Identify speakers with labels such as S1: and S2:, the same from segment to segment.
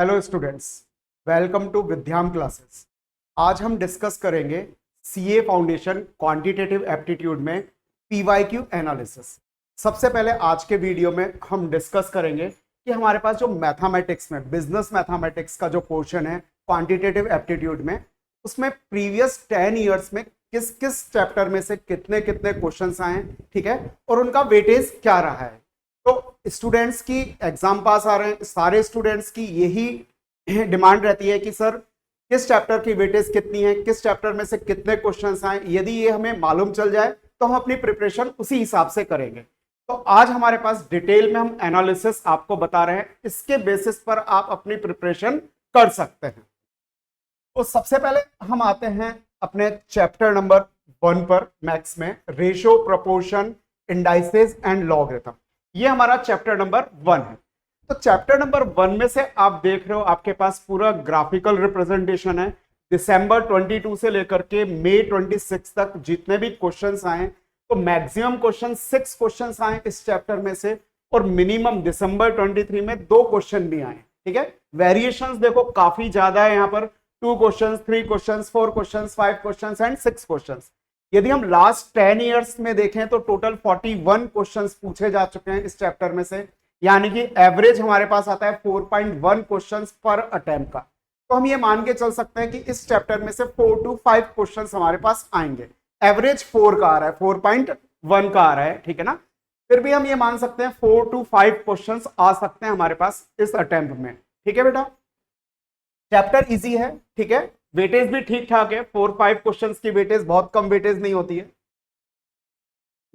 S1: Hello students, welcome to Vidyam classes. आज हम discuss करेंगे सीए फाउंडेशन क्वांटिटेटिव एप्टीट्यूड में पीवाईक्यू एनालिसिस। सबसे पहले आज के वीडियो में हम डिस्कस करेंगे कि हमारे पास जो मैथमेटिक्स में बिजनेस मैथमेटिक्स का जो पोर्शन है क्वांटिटेटिव एप्टीट्यूड में, उसमें प्रीवियस 10 ईयर्स में किस किस चैप्टर में से कितने कितने क्वेश्चंस आए, ठीक है, और उनका वेटेज क्या रहा है। तो स्टूडेंट्स की एग्जाम पास आ रहे हैं, सारे स्टूडेंट्स की यही डिमांड रहती है कि सर किस चैप्टर की वेटेज कितनी है, किस चैप्टर में से कितने क्वेश्चंस आए। यदि ये हमें मालूम चल जाए तो हम अपनी प्रिपरेशन उसी हिसाब से करेंगे। तो आज हमारे पास डिटेल में हम एनालिसिस आपको बता रहे हैं, इसके बेसिस पर आप अपनी प्रिपरेशन कर सकते हैं। तो सबसे पहले हम आते हैं अपने चैप्टर नंबर 1 पर, मैथ्स में ratio, proportion, indices and logarithm. ये हमारा चैप्टर नंबर 1 है। तो चैप्टर नंबर 1 में से आप देख रहे हो आपके पास पूरा ग्राफिकल रिप्रेजेंटेशन है। दिसंबर 22 से लेकर के मई 26 तक जितने भी क्वेश्चंस आए, तो मैक्सिमम क्वेश्चन 6 क्वेश्चंस आए इस चैप्टर में से, और मिनिमम दिसंबर 23 में 2 क्वेश्चन भी आए, ठीक है। वेरिएशंस देखो काफी ज्यादा है यहाँ पर, 2 questions, 3 questions, 4 questions, 5 questions and 6 questions. यदि हम लास्ट 10 ईयर्स में देखें तो टोटल 41 क्वेश्चंस पूछे जा चुके हैं इस चैप्टर में से, यानी कि एवरेज हमारे पास आता है 4.1 क्वेश्चंस पर अटेम्प्ट का। तो हम ये मान के चल सकते हैं कि इस चैप्टर में से 4 to 5 क्वेश्चंस हमारे पास आएंगे। एवरेज 4 का आ रहा है, 4.1 का आ रहा है, ठीक है ना। फिर भी हम ये मान सकते हैं 4 to 5 क्वेश्चंस आ सकते हैं हमारे पास इस अटेम्प्ट में, ठीक है बेटा। चैप्टर इजी है, ठीक है, वेटेज भी ठीक ठाक है, 4-5 क्वेश्चंस की वेटेज, बहुत कम वेटेज नहीं होती है।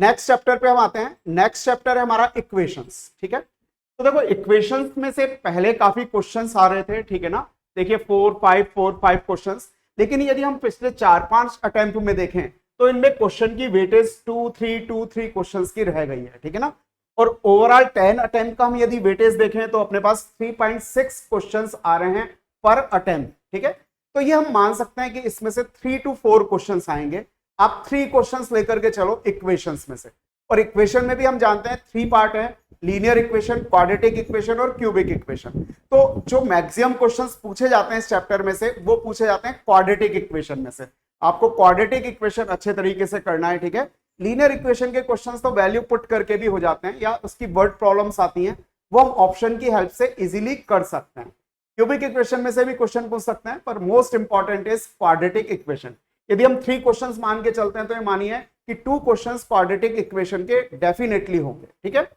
S1: नेक्स्ट चैप्टर पे हम आते हैं। नेक्स्ट चैप्टर है हमारा इक्वेशंस, ठीक है। तो देखो इक्वेशंस में से पहले काफी क्वेश्चंस आ रहे थे, ठीक है ना। देखिए 4-5 क्वेश्चंस, लेकिन यदि हम पिछले 4-5 अटेम्प्ट में देखें तो इनमें क्वेश्चन की वेटेज 2-3 क्वेश्चंस की रह गई है, ठीक है ना। और ओवरऑल 10 अटेम्प्ट का हम यदि वेटेज देखें तो अपने पास 3.6 क्वेश्चंस आ रहे हैं पर अटेम्प्ट, ठीक है। तो ये हम मान सकते हैं कि इसमें से 3 to 4 क्वेश्चंस आएंगे। आप 3 क्वेश्चंस लेकर के चलो इक्वेशंस में से, और इक्वेशन में भी हम जानते हैं 3 पार्ट है, लीनियर इक्वेशन, क्वाड्रेटिक इक्वेशन और क्यूबिक इक्वेशन। तो जो मैक्सिमम क्वेश्चंस पूछे जाते हैं इस चैप्टर में से वो पूछे जाते हैं क्वाड्रेटिक इक्वेशन में से। आपको क्वाड्रेटिक इक्वेशन अच्छे तरीके से करना है, ठीक है। लीनियर इक्वेशन के क्वेश्चंस तो वैल्यू पुट करके भी हो जाते हैं, या उसकी वर्ड प्रॉब्लम्स आती हैं, वो हम ऑप्शन की हेल्प से इजीली कर सकते हैं। क्यूबिक इक्वेशन में से भी क्वेश्चन पूछ सकते हैं, पर most important is quadratic equation. यदि हम 3 क्वेश्चंस मान के चलते हैं तो ये मानिए कि 2 क्वेश्चंस क्वाड्रेटिक इक्वेशन के डेफिनेटली होंगे, ठीक है।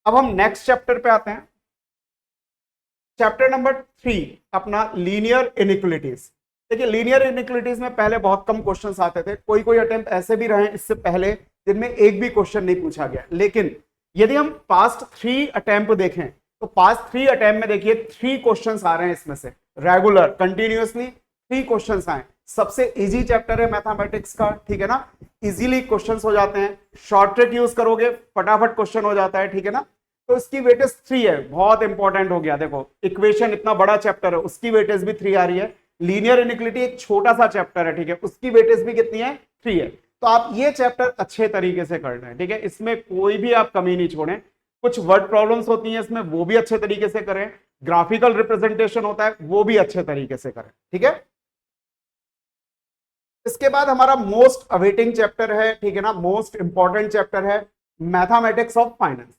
S1: अब हम नेक्स्ट चैप्टर पे आते हैं। चैप्टर नंबर 3 अपना लीनियर इनइक्वालिटीज। देखिए लीनियर इनइक्वालिटीज में पहले बहुत कम क्वेश्चंस आते थे, कोई कोई अटेम्प्ट ऐसे भी रहे इससे पहले जिनमें एक भी क्वेश्चन नहीं पूछा गया। लेकिन यदि हम पास्ट 3 अटेम्प्ट देखें तो पास्ट 3 अटेम्प्ट में देखिए 3 क्वेश्चंस आ रहे हैं इसमें से, रेगुलर कंटिन्यूअसली 3 क्वेश्चंस आए। सबसे इजी चैप्टर है मैथमेटिक्स का, ठीक है ना। इजीली क्वेश्चंस हो जाते हैं, शॉर्ट ट्रिक यूज करोगे फटाफट क्वेश्चन हो जाता है, ठीक है ना। तो इसकी वेटेज 3 है, बहुत इंपॉर्टेंट हो गया। देखो इक्वेशन इतना बड़ा चैप्टर है, उसकी वेटेज भी 3 आ रही है। लीनियर इनइक्वालिटी एक छोटा सा चैप्टर है, ठीक है, उसकी वेटेज भी कितनी है, 3 है। तो आप ये चैप्टर अच्छे तरीके से करना है, ठीक है, इसमें कोई भी आप कमी नहीं छोड़ें। कुछ वर्ड प्रॉब्लम्स होती हैं इसमें, वो भी अच्छे तरीके से करें। ग्राफिकल रिप्रेजेंटेशन होता है, वो भी अच्छे तरीके से करें, ठीक है। इसके बाद हमारा मोस्ट अवेटिंग चैप्टर है, ठीक है ना, मोस्ट इंपॉर्टेंट चैप्टर है mathematics of finance.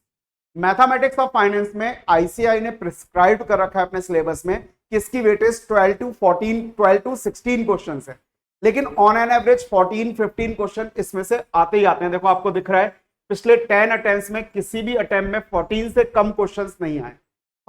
S1: Mathematics of finance में आईसीआई ने प्रिस्क्राइब कर रखा है अपने सिलेबस में कि इसकी वेटेज 12 to 16 क्वेश्चन है, लेकिन ऑन एन एवरेज 14-15 क्वेश्चन इसमें से आते ही आते हैं। देखो आपको दिख रहा है पिछले 10 अटेम्प्ट्स में किसी भी अटेम्प्ट में 14 से कम क्वेश्चंस नहीं आए।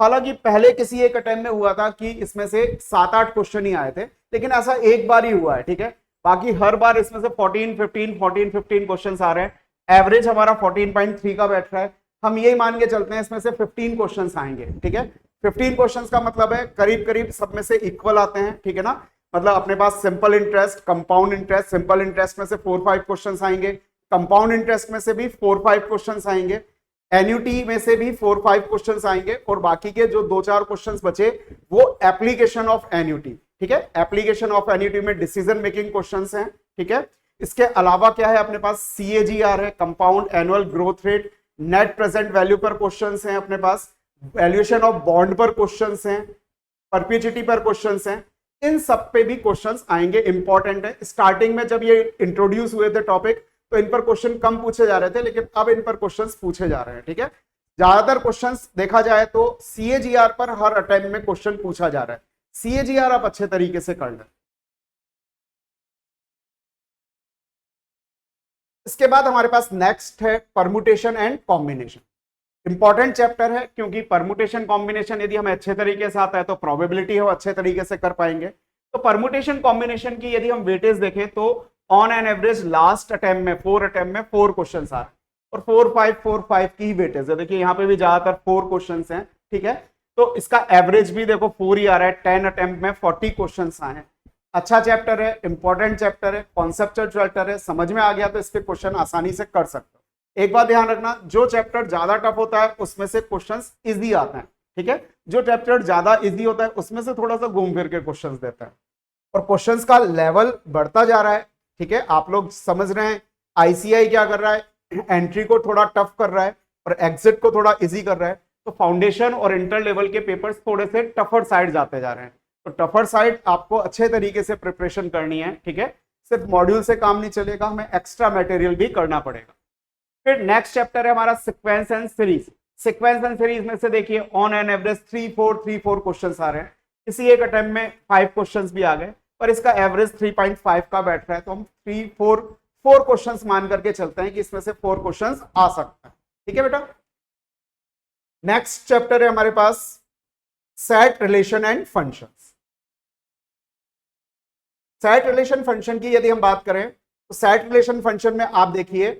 S1: हालांकि पहले किसी एक अटेम्प्ट में हुआ था कि इसमें से 7-8 क्वेश्चन ही आए थे, लेकिन ऐसा एक बार ही हुआ है, ठीक है। बाकी हर बार इसमें से 14-15 क्वेश्चंस आ रहे हैं। एवरेज हमारा 14.3 का बैठ रहा है। हम यही मान के चलते हैं इसमें से 15 क्वेश्चंस आएंगे, ठीक है। 15 क्वेश्चंस का मतलब है करीब करीब सब में से इक्वल आते हैं, ठीक है ना। मतलब अपने पास simple interest, compound interest, simple interest में से 4-5 क्वेश्चंस आएंगे, कंपाउंड इंटरेस्ट में से भी 4-5 क्वेश्चंस आएंगे, एन्युटी में से भी 4-5 क्वेश्चंस आएंगे, और बाकी के जो 2-4 क्वेश्चंस बचे वो एप्लीकेशन ऑफ एन्युटी, ठीक है। एप्लीकेशन ऑफ एन्युटी में डिसीजन मेकिंग क्वेश्चंस हैं, ठीक है। इसके अलावा क्या है अपने पास, CAGR है, compound annual growth rate, net present value पर क्वेश्चंस हैं अपने पास, वैल्यूएशन ऑफ बॉन्ड पर क्वेश्चंस हैं, परपेचुइटी पर क्वेश्चंस हैं, इन सब पे भी क्वेश्चंस आएंगे, इंपॉर्टेंट है। स्टार्टिंग में जब ये इंट्रोड्यूस हुए थे टॉपिक तो इन पर क्वेश्चन कम पूछे जा रहे थे, लेकिन अब इन पर क्वेश्चंस पूछे जा रहे हैं, ठीक है। ज्यादातर क्वेश्चंस देखा जाए तो CAGR पर हर अटेम्प्ट में क्वेश्चन पूछा जा रहा है। CAGR आप अच्छे तरीके से कर लें। इसके बाद हमारे पास नेक्स्ट है permutation and combination. Important chapter है, क्योंकि परमुटेशन कॉम्बिनेशन यदि हमें अच्छे तरीके से आता है तो प्रोबेबिलिटी है वो अच्छे तरीके से कर पाएंगे। तो परमुटेशन कॉम्बिनेशन की यदि हम वेटेज देखें तो on an average last attempt में 4 अटेम्प्ट में 4 क्वेश्चन आ रहे हैं, और 4-5 की ही वेटेज है। देखिए यहाँ पे भी ज्यादातर 4 क्वेश्चन हैं, ठीक है। तो इसका एवरेज भी देखो 4 ही आ रहा है। 10 अटेम्प्ट में 40 क्वेश्चन आए हैं। अच्छा चैप्टर है, इंपॉर्टेंट चैप्टर है, कॉन्सेप्चुअल चैप्टर है, समझ में आ गया तो इसके क्वेश्चन आसानी से कर सकते हो। एक बात ध्यान रखना, जो चैप्टर ज्यादा टफ होता है उसमें से क्वेश्चंस इजी आते हैं, ठीक है। जो चैप्टर ज्यादा इजी होता है उसमें से थोड़ा सा घूम फिर के क्वेश्चंस देता है, और क्वेश्चंस का लेवल बढ़ता जा रहा है, ठीक है। आप लोग समझ रहे हैं ICI क्या कर रहा है, एंट्री को थोड़ा टफ कर रहा है और एग्जिट को थोड़ा इजी कर रहा है। तो फाउंडेशन और इंटर लेवल के पेपर्स थोड़े से टफर साइड जाते जा रहे हैं। तो टफर साइड आपको अच्छे तरीके से प्रिपरेशन करनी है, ठीक है। सिर्फ मॉड्यूल से काम नहीं चलेगा, हमें एक्स्ट्रा मटेरियल भी करना पड़ेगा। फिर नेक्स्ट चैप्टर है हमारा sequence and series. Sequence and series में से देखिए ऑन एन एवरेज 3-4 क्वेश्चंस आ रहे हैं। किसी एक अटेम्प्ट में 5 क्वेश्चंस भी आ गए, पर इसका एवरेज 3.5 का बैठ रहा है, तो हम 4 क्वेश्चंस मान करके चलते हैं कि इसमें से 4 क्वेश्चंस आ सकता है, ठीक है बेटा। नेक्स्ट चैप्टर है हमारे पास set relation and functions. Set relation function की यदि हम बात करें तो सेट रिलेशन फंक्शन में आप देखिए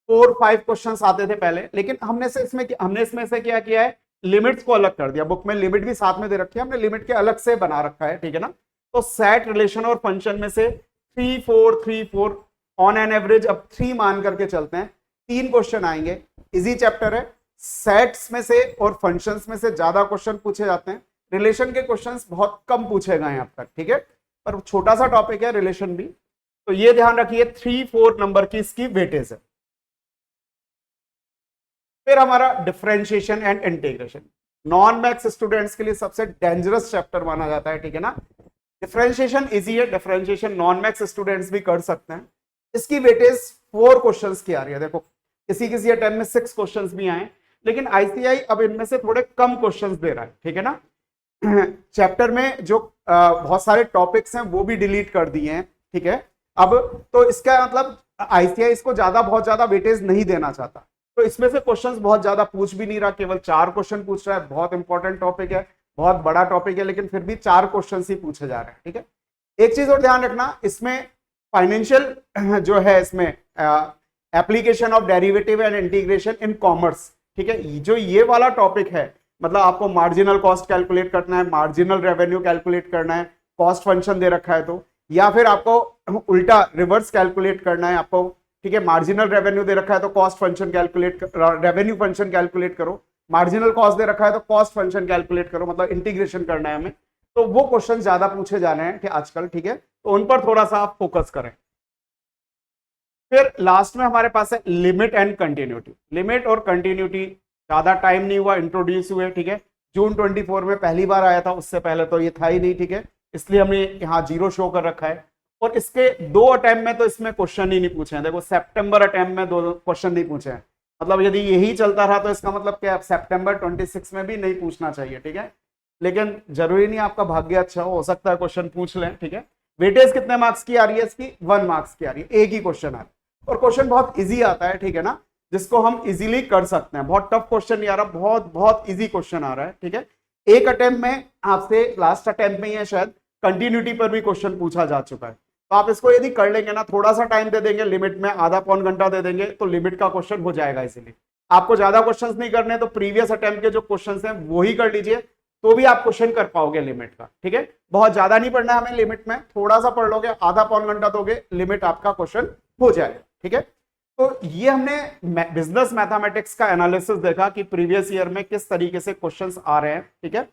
S1: 4-5 क्वेश्चंस आते थे पहले, लेकिन हमने इसमें से क्या किया है, लिमिट्स को अलग कर दिया। बुक में लिमिट भी साथ में दे रखी है, हमने लिमिट के अलग से बना रखा है, ठीक है ना। तो सेट रिलेशन और फंक्शन में से 3-4 ऑन एन एवरेज अब 3 मान करके चलते हैं, 3 क्वेश्चन आएंगे। इजी चैप्टर है। सेट्स में से और फंक्शंस में से ज्यादा क्वेश्चन पूछे जाते हैं, रिलेशन के क्वेश्चंस बहुत कम पूछे गए हैं अब तक, ठीक है। पर छोटा सा टॉपिक है रिलेशन भी, तो ये ध्यान रखिए 3-4 नंबर की इसकी वेटेज है। फिर हमारा differentiation and integration, non maths students के लिए सबसे डेंजरस चैप्टर माना जाता है, ठीक है ना। डिफरेंशिएशन इजी है, डिफरेंशिएशन नॉन मैथ्स स्टूडेंट्स भी कर सकते हैं। इसकी वेटेज 4 क्वेश्चंस की आ रही है। देखो किसी अटेम्प्ट में 6 क्वेश्चंस भी आए, लेकिन ICI अब इनमें से थोड़े कम क्वेश्चंस दे रहा है, ठीक है ना। चैप्टर में जो बहुत सारे टॉपिक्स हैं वो भी डिलीट कर दिए हैं, ठीक है। अब तो इसका मतलब ICI इसको बहुत ज्यादा वेटेज नहीं देना चाहता, तो इसमें से क्वेश्चंस बहुत ज्यादा पूछ भी नहीं रहा, केवल 4 क्वेश्चन पूछ रहा है। बहुत इंपॉर्टेंट टॉपिक है, बहुत बड़ा टॉपिक है, लेकिन फिर भी 4 क्वेश्चन ही पूछे जा रहे हैं, ठीक है। एक चीज और ध्यान रखना, इसमें फाइनेंशियल जो है, इसमें application of derivative and integration in commerce, ठीक है। जो ये वाला टॉपिक है, मतलब आपको मार्जिनल कॉस्ट कैलकुलेट करना है, मार्जिनल रेवेन्यू कैलकुलेट करना है, कॉस्ट फंक्शन दे रखा है तो, या फिर आपको उल्टा रिवर्स कैलकुलेट करना है आपको, ठीक है। मार्जिनल रेवेन्यू दे रखा है तो cost function calculate, revenue function calculate करो। मार्जिनल कॉस्ट दे रखा है तो कॉस्ट फंक्शन कैलकुलेट करो, मतलब इंटीग्रेशन करना है हमें। तो वो क्वेश्चन ज्यादा पूछे जाने हैं आजकल, ठीक है। तो उन पर थोड़ा सा आप फोकस करें। फिर लास्ट में हमारे पास है लिमिट एंड कंटिन्यूटी। लिमिट और कंटिन्यूटी ज्यादा टाइम नहीं हुआ इंट्रोड्यूस हुए, ठीक है। जून 24 में पहली बार आया था, उससे पहले तो ये था ही नहीं, ठीक है। इसलिए हमने यहाँ 0 शो कर रखा है। और इसके 2 अटेम्प्ट में तो इसमें क्वेश्चन ही नहीं पूछे हैं। देखो सितंबर अटेम्प्ट में 2 क्वेश्चन नहीं पूछे हैं, मतलब यदि यही चलता रहा तो इसका मतलब क्या, सितंबर 26 में भी नहीं पूछना चाहिए, ठीक है। लेकिन जरूरी नहीं आपका भाग्य अच्छा हो सकता है क्वेश्चन पूछ लें, ठीक है। वेटेज कितने मार्क्स की आ रही है इसकी, 1 मार्क्स की आ रही है, एक ही क्वेश्चन आ रहा है, और क्वेश्चन बहुत इजी आता है, ठीक है ना, जिसको हम इजीली कर सकते हैं। बहुत टफ क्वेश्चन नहीं आ रहा, बहुत इजी क्वेश्चन आ रहा है, ठीक है। एक अटेम्प्ट में आपसे, लास्ट अटेम्प्ट में ही शायद कंटिन्यूटी पर भी क्वेश्चन पूछा जा चुका है। तो आप इसको यदि कर लेंगे ना, थोड़ा सा टाइम दे देंगे, लिमिट में आधा पौन घंटा दे देंगे, तो लिमिट का क्वेश्चन हो जाएगा। इसीलिए आपको ज्यादा क्वेश्चंस नहीं करने, तो प्रीवियस अटेम्प्ट के जो क्वेश्चंस हैं वो ही कर लीजिए, तो भी आप क्वेश्चन कर पाओगे लिमिट का, ठीक है। बहुत ज्यादा नहीं पढ़ना हमें लिमिट में, थोड़ा सा पढ़ लोगे, आधा पौन घंटा दोगे, लिमिट आपका क्वेश्चन हो जाएगा, ठीक है। तो ये हमने बिजनेस मैथमेटिक्स का एनालिसिस देखा कि प्रीवियस ईयर में किस तरीके से क्वेश्चंस आ रहे हैं, ठीक है।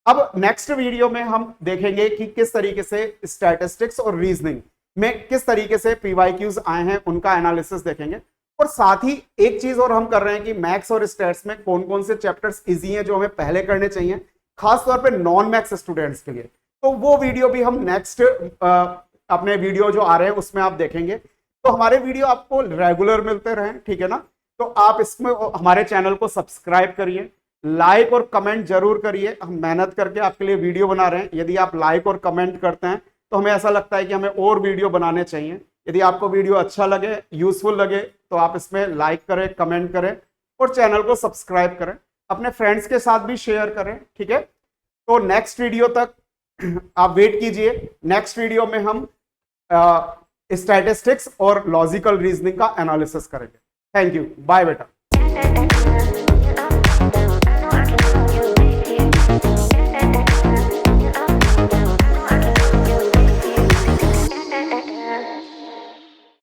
S1: अब नेक्स्ट वीडियो में हम देखेंगे कि किस तरीके से स्टैटिस्टिक्स और रीजनिंग में किस तरीके से PYQs आए हैं, उनका एनालिसिस देखेंगे। और साथ ही एक चीज और हम कर रहे हैं कि मैथ्स और स्टैट्स में कौन कौन से चैप्टर्स इजी हैं जो हमें पहले करने चाहिए, खास तौर पे नॉन मैथ्स स्टूडेंट्स के लिए। तो वो वीडियो भी हम नेक्स्ट अपने वीडियो जो आ रहे हैं उसमें आप देखेंगे। तो हमारे वीडियो आपको रेगुलर मिलते रहें, ठीक है ना। तो आप इसमें हमारे चैनल को सब्सक्राइब करिए, लाइक और कमेंट जरूर करिए। हम मेहनत करके आपके लिए वीडियो बना रहे हैं। यदि आप लाइक और कमेंट करते हैं तो हमें ऐसा लगता है कि हमें और वीडियो बनाने चाहिए। यदि आपको वीडियो अच्छा लगे, यूजफुल लगे, तो आप इसमें लाइक करें, कमेंट करें और चैनल को सब्सक्राइब करें। अपने फ्रेंड्स के साथ भी शेयर करें, ठीक है। तो नेक्स्ट वीडियो तक आप वेट कीजिए। नेक्स्ट वीडियो में हम स्टैटिस्टिक्स और लॉजिकल रीजनिंग का एनालिसिस करेंगे। थैंक यू, बाय बेटा।